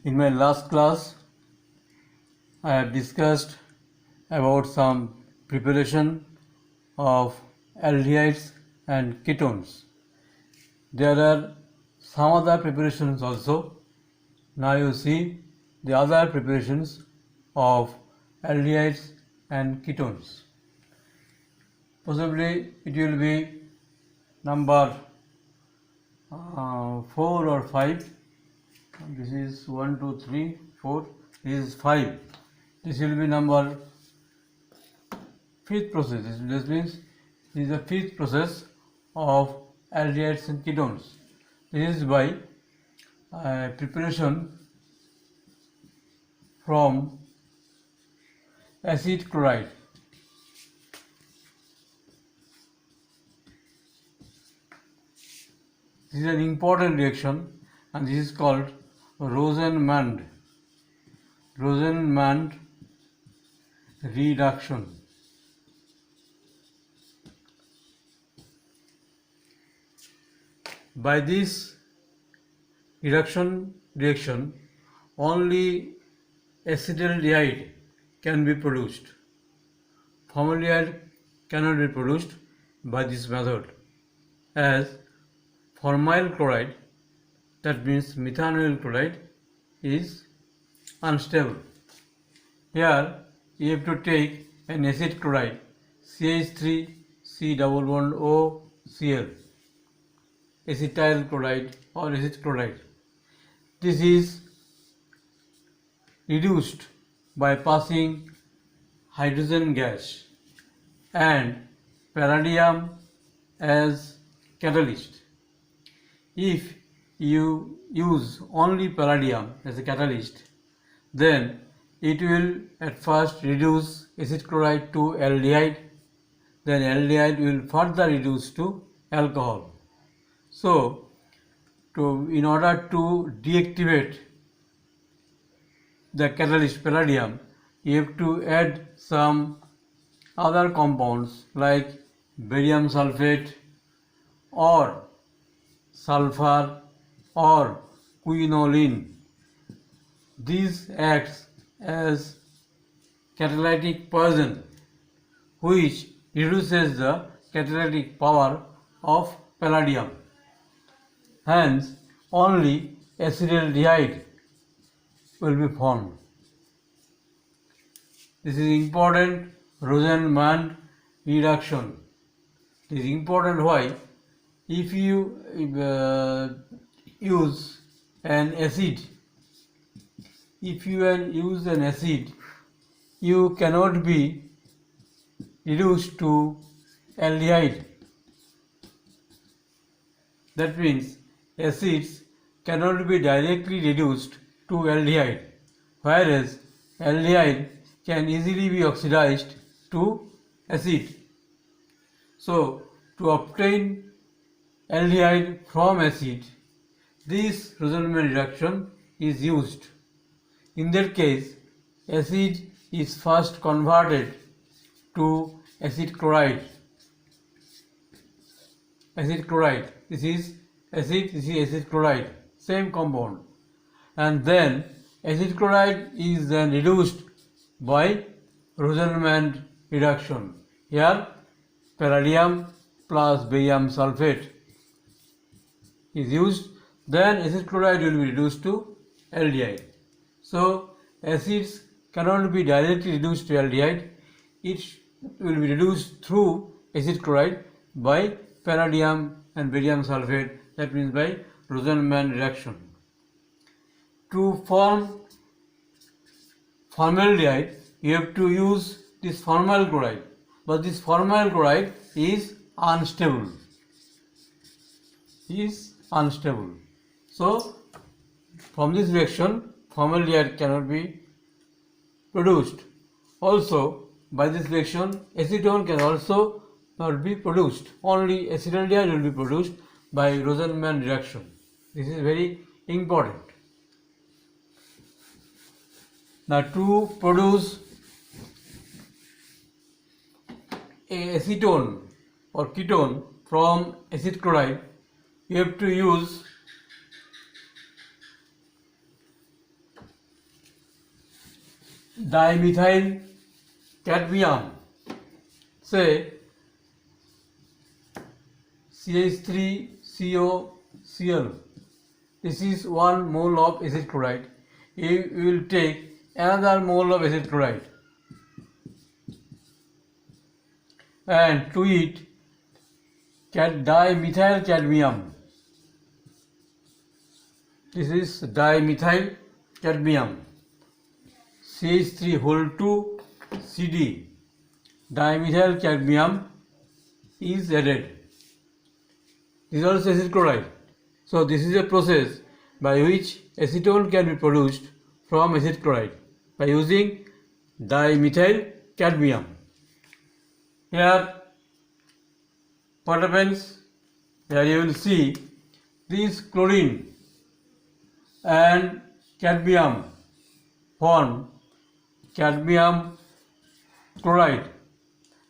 In my last class, I have discussed about some preparation of aldehydes and ketones. There are some other preparations also. Now you see the other preparations of aldehydes and ketones. Possibly it will be number 4 or 5. This is 1, 2, 3, 4. This is 5. This will be number 5th process. This means this is the 5th process of aldehydes and ketones. This is by preparation from acid chloride. This is an important reaction and this is called Rosenmund reduction. By this reaction, only acetaldehyde can be produced. Formaldehyde cannot be produced by this method, as formyl chloride, that means methanol chloride, is unstable. Here you have to take an acid chloride, CH3C++OCl, acetyl chloride or acid chloride. This is reduced by passing hydrogen gas and palladium as catalyst. If you use only palladium as a catalyst, then it will at first reduce acid chloride to aldehyde, then aldehyde will further reduce to alcohol. So, in order to deactivate the catalyst palladium, you have to add some other compounds like barium sulfate or sulfur or quinoline. These acts as catalytic poison which reduces the catalytic power of palladium. Hence, only acetaldehyde will be formed. This is important Rosenmund reduction. It is important why? If you use an acid, you cannot be reduced to aldehyde. That means acids cannot be directly reduced to aldehyde, whereas aldehyde can easily be oxidized to acid. So, to obtain aldehyde from acid, this Rosenmund reduction is used. In that case, acid is first converted to acid chloride. This is acid chloride, same compound. And then acid chloride is then reduced by Rosenmund reduction. Here palladium plus barium sulfate is used, then acid chloride will be reduced to aldehyde. So acids cannot be directly reduced to aldehyde, it will be reduced through acid chloride by palladium and barium sulfate, that means by Rosenmund reaction. To form formaldehyde, you have to use this formyl chloride, but this formyl chloride is unstable. So, from this reaction, formaldehyde cannot be produced. Also, by this reaction, acetone can also not be produced. Only acetaldehyde will be produced by Rosenmund reaction. This is very important. Now, to produce acetone or ketone from acid chloride, you have to use dimethyl cadmium, say CH3COCl. This is 1 mole of acid chloride. You will take another mole of acid chloride and to it dimethyl cadmium. This is dimethyl cadmium. CH3 whole 2 CD. Dimethyl cadmium is added. This is also acid chloride. So this is a process by which acetone can be produced from acid chloride by using dimethyl cadmium. Here what happens? Here you will see this chlorine and cadmium form cadmium chloride,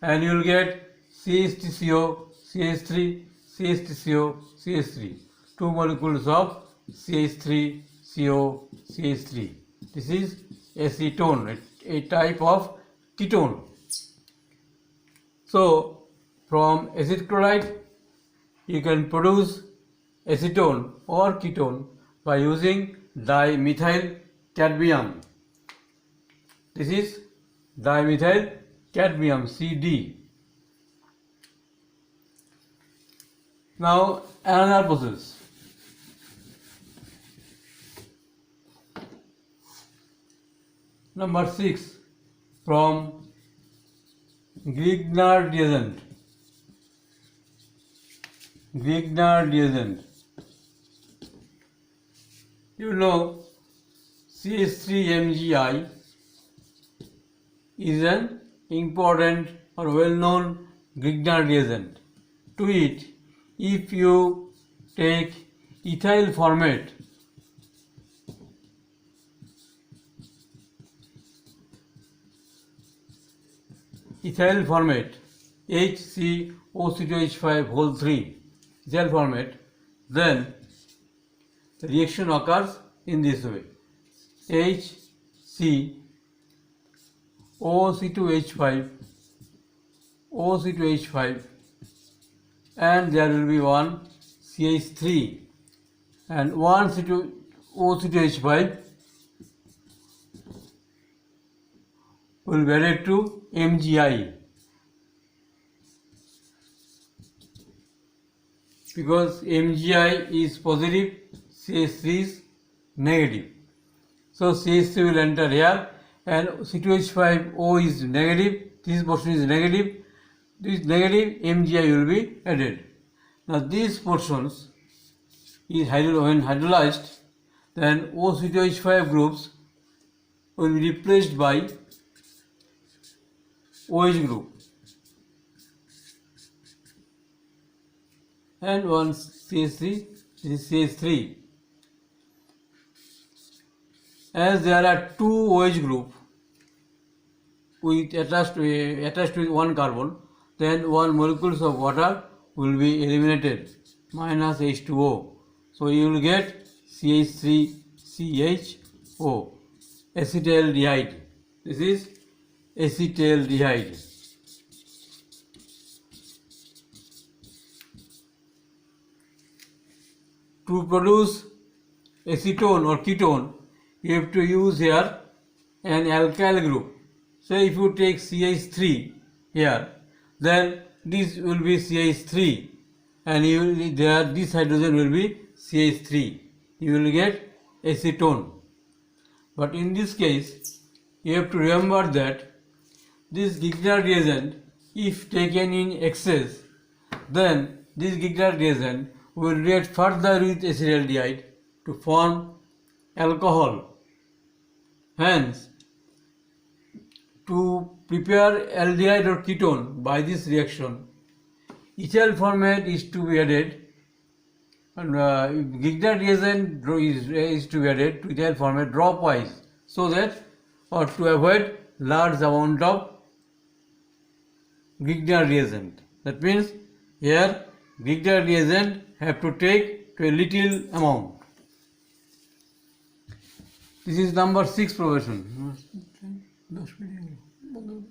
and you will get CH3CO, CH3, CH3CO, CH3, 2 molecules of CH3CO, CH3. This is acetone, a type of ketone. So from acid chloride you can produce acetone or ketone by using dimethyl cadmium. This is dimethyl cadmium CD. Now another process. Number 6, from Grignard reagent. Grignard reagent. You know CH3MgI is an important or well-known Grignard reagent. To it, if you take ethyl formate, HCO2H5 whole 3 ethyl formate, then the reaction occurs in this way: HCO2H5, OC2H5, and there will be one CH3 and one OC2H5 will be added to MgI, because MgI is positive, CH3 is negative. So CH3 will enter here and C2H5O is negative, this portion is negative, this negative MgI will be added. Now these portions is when hydrolyzed, then OC2H5 groups will be replaced by OH group and one CH3, this is CH3. As there are two OH group with attached with one carbon, then one molecules of water will be eliminated, minus H2O. So you will get CH3CHO, acetaldehyde. This is acetaldehyde. To produce acetone or ketone, you have to use here an alkyl group. So if you take CH3 here, then this will be CH3 and this hydrogen will be CH3. You will get acetone. But in this case, you have to remember that this Grignard reagent, if taken in excess, then this Grignard reagent will react further with acetaldehyde to form alcohol. Hence, to prepare aldehyde or ketone by this reaction, ethyl formate is to be added, and Grignard reagent is to be added to ethyl formate dropwise, so that, or to avoid large amount of Grignard reagent. That means here Grignard reagent have to take to a little amount. This is number 6 proportion. Thank you.